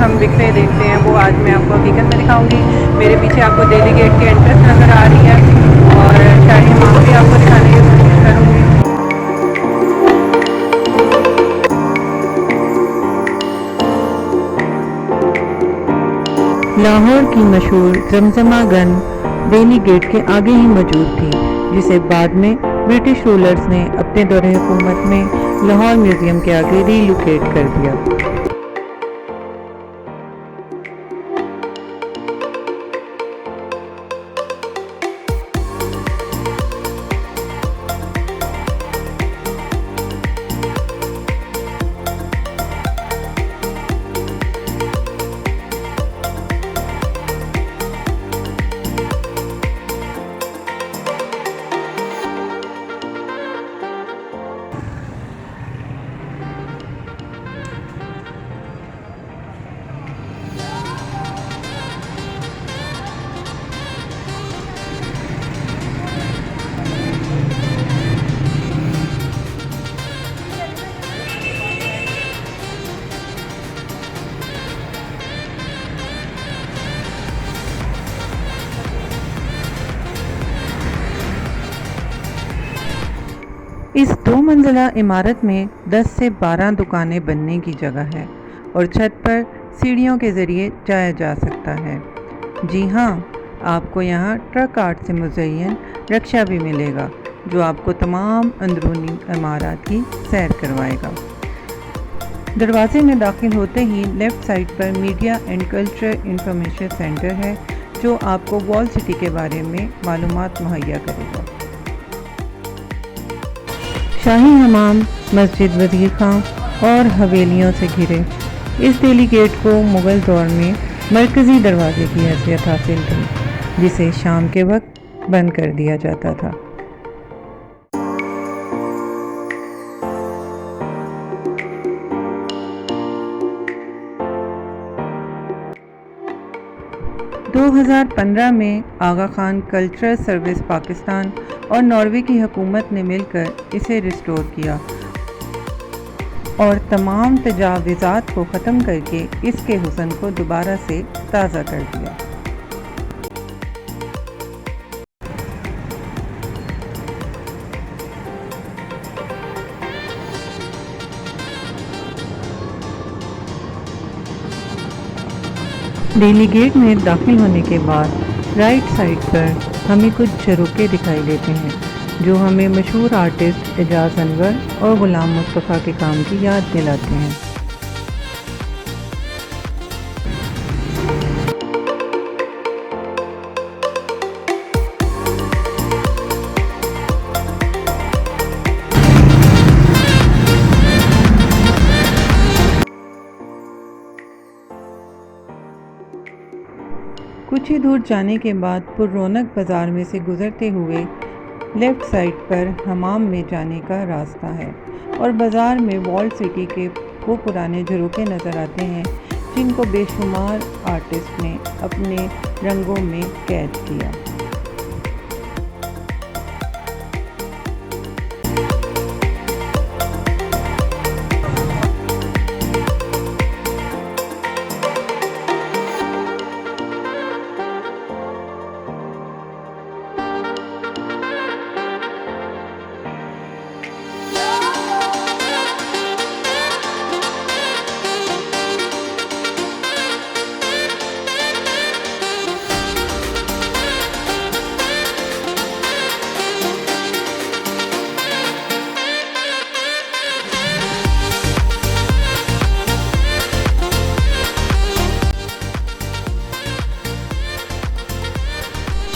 हम विक्रय देखते हैं वो आज मैं आपको हकीकत में दिखाऊंगी। मेरे पीछे आपको दिल्ली गेट की एंट्रेंस नज़र आ रही है और शाही हमाम भी आपको दिखाने की कोशिश करूँगी। लाहौर की मशहूर जमजमा गन दिल्ली गेट के आगे ही मौजूद थी, जिसे बाद में ब्रिटिश रूलर्स ने अपने दौरे हुकूमत में लाहौर म्यूज़ियम के आगे रीलोकेट कर दिया। इस 2 मंजिला इमारत में 10 से 12 दुकानें बनने की जगह है और छत पर सीढ़ियों के ज़रिए जाया जा सकता है। जी हाँ, आपको यहाँ ट्रक आर्ट से मुज़य्यन रक्शा भी मिलेगा, जो आपको तमाम अंदरूनी इमारत की सैर करवाएगा। दरवाजे में दाखिल होते ही लेफ़्ट साइड पर media and culture information centre है, जो आपको वॉल सिटी के बारे में मालूमात मुहैया करेगा। शाही हमाम, मस्जिद वज़ीर खां और हवेलियों से घिरे इस दिल्ली गेट को मुग़ल दौर में मरकज़ी दरवाजे की हैसियत हासिल थी, जिसे शाम के वक्त बंद कर दिया जाता था। दो 2015 में आगा खान कल्चरल सर्विस पाकिस्तान और नॉर्वे की हुकूमत ने मिलकर इसे रिस्टोर किया और तमाम तजावीज़ात को ख़त्म करके इसके हुस्न को दोबारा से ताज़ा कर दिया। दिल्ली गेट में दाखिल होने के बाद राइट साइड पर हमें कुछ झरोखे दिखाई देते हैं, जो हमें मशहूर आर्टिस्ट एजाज अनवर और गुलाम मुस्तफ़ा के काम की याद दिलाते हैं। कुछ ही दूर जाने के बाद पुररौनक बाज़ार में से गुज़रते हुए लेफ़्ट साइड पर हमाम में जाने का रास्ता है और बाज़ार में वॉल सिटी के वो पुराने झरोखे नज़र आते हैं, जिनको बेशुमार आर्टिस्ट ने अपने रंगों में कैद किया।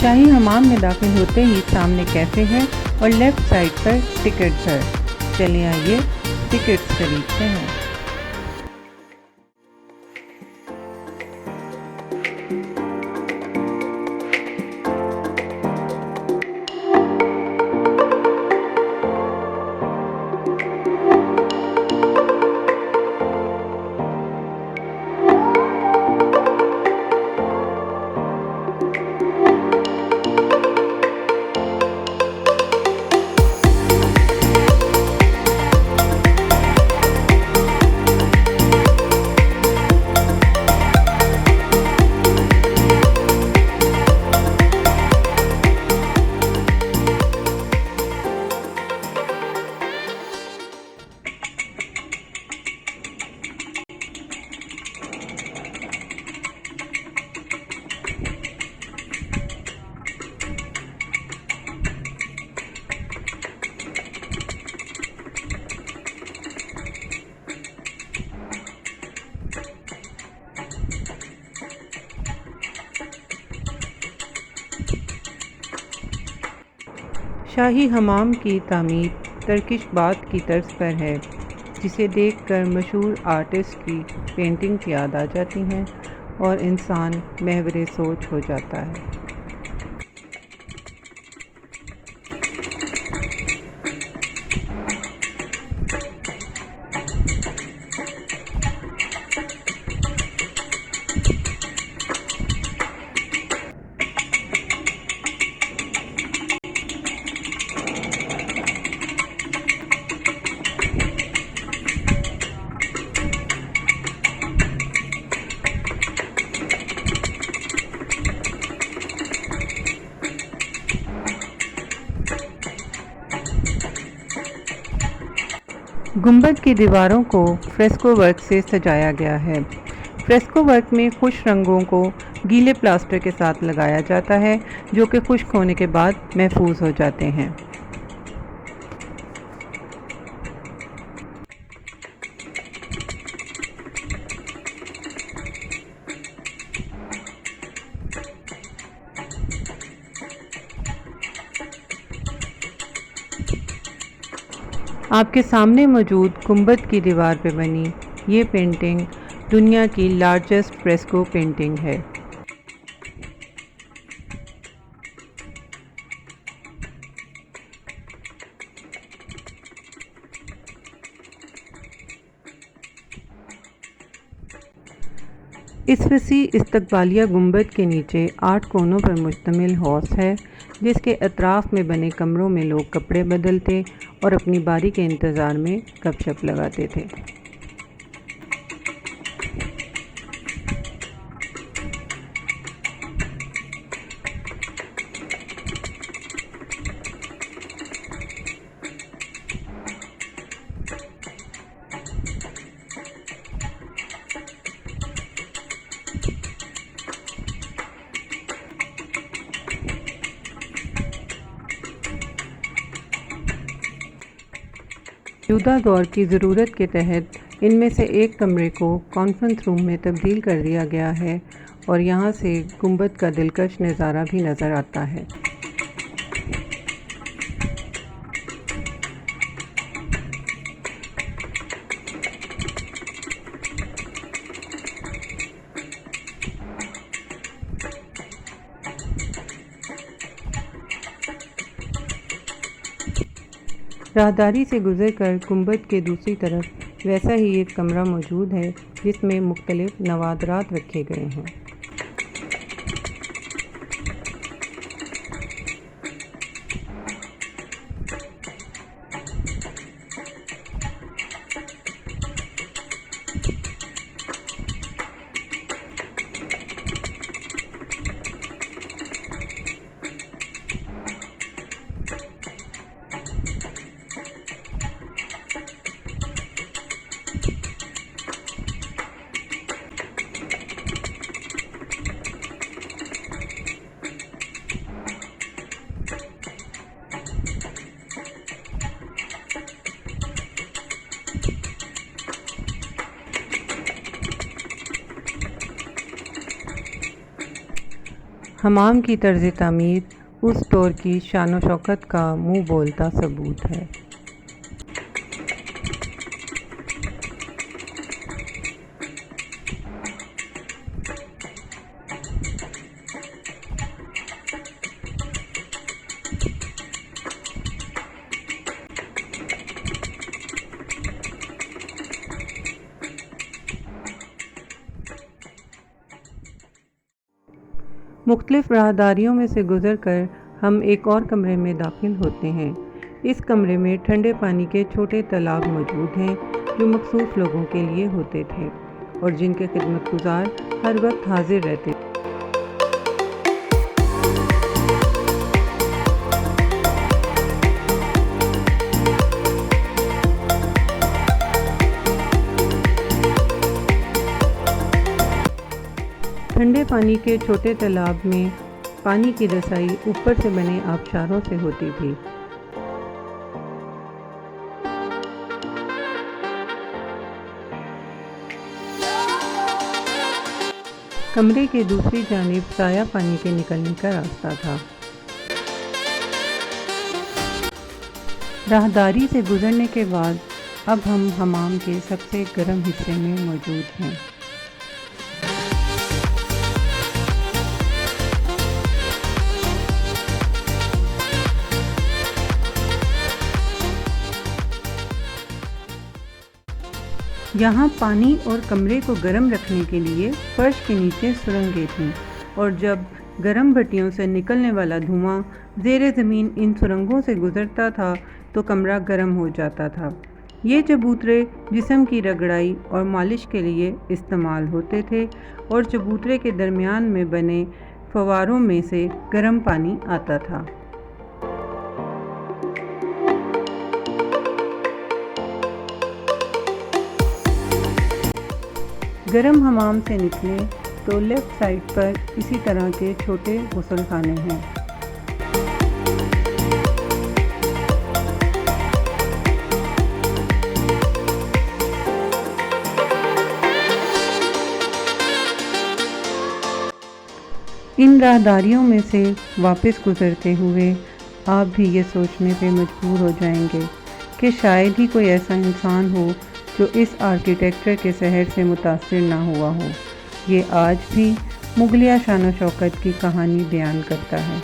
शाही हमाम में दाखिल होते ही सामने कैफ़े है और लेफ़्ट साइड पर टिकट घर। चलिए आइए टिकट्स खरीदते हैं। शाही हमाम की तामीर टर्किश बाथ की तर्ज पर है, जिसे देखकर मशहूर आर्टिस्ट की पेंटिंग्स याद आ जाती हैं और इंसान महवरे सोच हो जाता है। गुंबद की दीवारों को फ्रेस्को वर्क से सजाया गया है। फ्रेस्को वर्क में खुश रंगों को गीले प्लास्टर के साथ लगाया जाता है, जो कि खुश्क होने के बाद महफूज हो जाते हैं। आपके सामने मौजूद गुंबद की दीवार पर बनी ये पेंटिंग दुनिया की लार्जेस्ट फ्रेस्को पेंटिंग है। इस वसी इस्तकबालिया गुंबद के नीचे 8 कोनों पर मुश्तमिल हौस है, जिसके अतराफ़ में बने कमरों में लोग कपड़े बदलते और अपनी बारी के इंतज़ार में गपशप लगाते थे। मौजूदा दौर की ज़रूरत के तहत इनमें से एक कमरे को कॉन्फ्रेंस रूम में तब्दील कर दिया गया है और यहाँ से गुंबद का दिलकश नज़ारा भी नज़र आता है। राहदारी से गुजरकर गुंबद के दूसरी तरफ वैसा ही एक कमरा मौजूद है, जिसमें मुख्तलिफ नवादरात रखे गए हैं। हमाम की तर्ज तामीर उस दौर की शान शौकत का मुँह बोलता सबूत है। मुख्तलिफ राहदारियों में से गुज़रकर हम एक और कमरे में दाखिल होते हैं। इस कमरे में ठंडे पानी के छोटे तालाब मौजूद हैं, जो मखसूस लोगों के लिए होते थे और जिनके खिदमतगुजार हर वक्त हाजिर रहते थे। ठंडे पानी के छोटे तालाब में पानी की रसाई ऊपर से बने आबशारों से होती थी। कमरे के दूसरी जानिब साया पानी के निकलने का रास्ता था। राहदारी से गुजरने के बाद अब हम हमाम के सबसे गर्म हिस्से में मौजूद हैं। यहाँ पानी और कमरे को गर्म रखने के लिए फर्श के नीचे सुरंगें थीं और जब गर्म भट्टियों से निकलने वाला धुआं ज़ेरे ज़मीन इन सुरंगों से गुज़रता था तो कमरा गर्म हो जाता था। ये चबूतरे जिस्म की रगड़ाई और मालिश के लिए इस्तेमाल होते थे और चबूतरे के दरमियान में बने फव्वारों में से गर्म पानी आता था। गर्म हमाम से निकले तो लेफ़्ट साइड पर इसी तरह के छोटे गुसलखाने हैं। इन राहदारियों में से वापस गुजरते हुए आप भी ये सोचने पे मजबूर हो जाएंगे कि शायद ही कोई ऐसा इंसान हो जो इस आर्किटेक्चर के शहर से मुतासिर ना हुआ हो। ये आज भी मुगलिया शान शौकत की कहानी बयान करता है।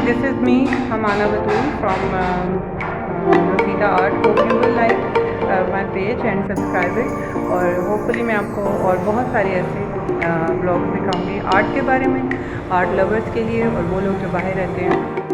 This is me, Hamana Batul from Rosita Art. Hope you will like my page and subscribe it. और होपफुली मैं आपको और बहुत सारे ऐसे ब्लॉग्स दिखाऊंगी आर्ट के बारे में, आर्ट लवर्स के लिए और वो लोग जो बाहर रहते हैं।